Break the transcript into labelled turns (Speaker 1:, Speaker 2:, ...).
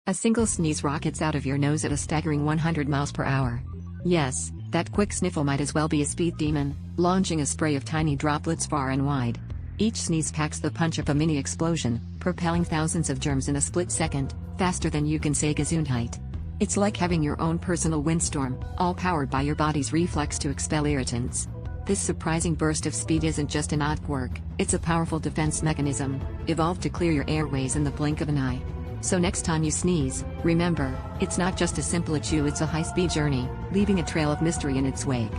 Speaker 1: A single sneeze rockets out of your nose at a staggering 100 miles per hour. Yes, that quick sniffle might as well be a speed demon, launching a spray of tiny droplets far and wide. Each sneeze packs the punch of a mini explosion, propelling thousands of germs in a split second, faster than you can say Gesundheit. It's like having your own personal windstorm, all powered by your body's reflex to expel irritants. This surprising burst of speed isn't just an odd quirk, it's a powerful defense mechanism, evolved to clear your airways in the blink of an eye. So next time you sneeze, remember, it's not just a simple achoo, it's a high-speed journey, leaving a trail of mystery in its wake.